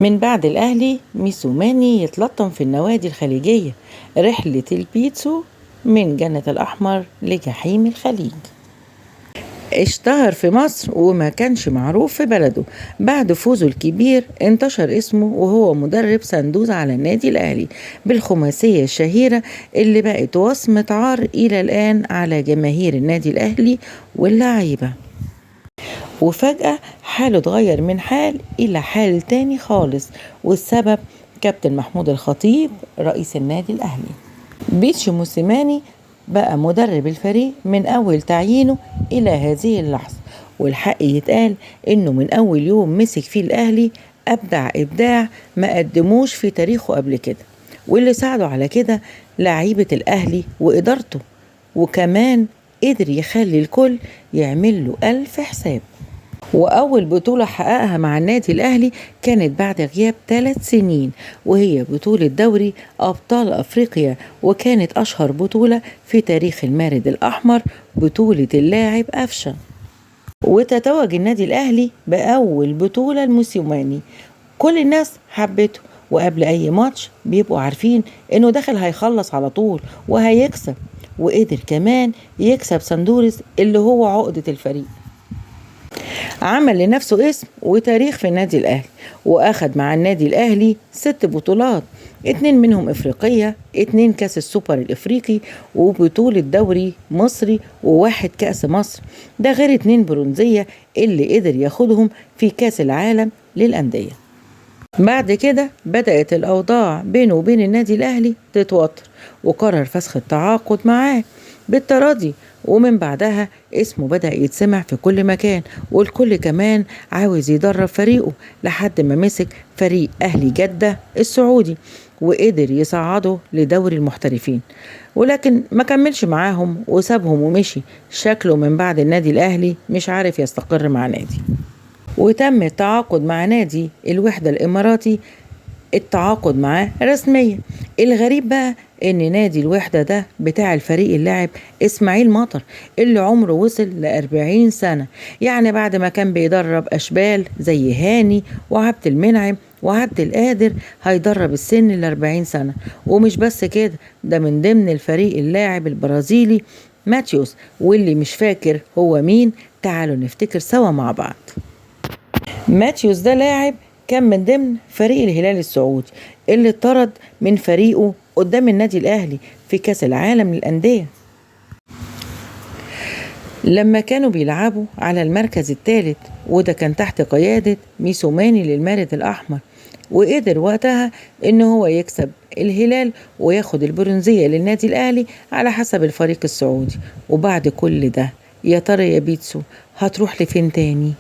من بعد الأهلي ميسوماني يتلطم في النوادي الخليجية. رحلة البيتسو من جنة الأحمر لجحيم الخليج. اشتهر في مصر وما كانش معروف في بلده. بعد فوزه الكبير انتشر اسمه وهو مدرب سندوز على النادي الأهلي بالخماسية الشهيرة اللي بقت وصمة عار إلى الآن على جماهير النادي الأهلي واللاعيبة. وفجأة حاله اتغير من حال إلى حال تاني خالص، والسبب كابتن محمود الخطيب رئيس النادي الأهلي. بيتسو موسيماني بقى مدرب الفريق من أول تعيينه إلى هذه اللحظة، والحق يتقال إنه من أول يوم مسك فيه الأهلي أبدع إبداع ما قدموش في تاريخه قبل كده، واللي ساعده على كده لعيبة الأهلي وإدارته، وكمان قدر يخلي الكل يعمل له ألف حساب. وأول بطولة حققها مع النادي الأهلي كانت بعد غياب 3 سنين، وهي بطولة دوري أبطال أفريقيا، وكانت أشهر بطولة في تاريخ المارد الأحمر، بطولة اللاعب أفشة. وتتوج النادي الأهلي بأول بطولة الموسيماني. كل الناس حبته، وقبل أي ماتش بيبقوا عارفين إنه داخل هيخلص على طول وهيكسب، وقدر كمان يكسب سندورس اللي هو عقدة الفريق. عمل لنفسه اسم وتاريخ في النادي الأهلي، وأخد مع النادي الأهلي 6 بطولات، 2 منهم إفريقية، 2 كاس السوبر الإفريقي، وبطولة دوري مصري، و1 كأس مصر، ده غير 2 برونزية اللي قدر ياخدهم في كاس العالم للأندية. بعد كده بدأت الأوضاع بينه وبين النادي الأهلي تتوتر، وقرر فسخ التعاقد معاه بالتراضي، ومن بعدها اسمه بدأ يتسمع في كل مكان، والكل كمان عاوز يدرب فريقه، لحد ما مسك فريق أهلي جدة السعودي وقدر يصعده لدوري المحترفين، ولكن ما كملش معاهم وسابهم ومشي. شكله من بعد النادي الأهلي مش عارف يستقر مع نادي. وتم التعاقد مع نادي الوحدة الإماراتي، التعاقد معاه رسميا. الغريب بقى ان نادي الوحدة ده بتاع الفريق اللاعب اسماعيل مطر، اللي عمره وصل ل40 سنة، يعني بعد ما كان بيدرب اشبال زي هاني وعبد المنعم وعبد القادر هيدرب السن ل40 سنة. ومش بس كده، ده من ضمن الفريق اللاعب البرازيلي ماتيوس، واللي مش فاكر هو مين تعالوا نفتكر سوا مع بعض. ماتيوس ده لاعب كان من ضمن فريق الهلال السعودي اللي اتطرد من فريقه قدام النادي الأهلي في كأس العالم للأندية لما كانوا بيلعبوا على المركز الثالث، وده كان تحت قيادة ميسوماني للمارد الأحمر. وقدر وقتها إن هو يكسب الهلال وياخد البرونزية للنادي الأهلي على حسب الفريق السعودي. وبعد كل ده يا ترى يا بيتسو هتروح لفين تاني؟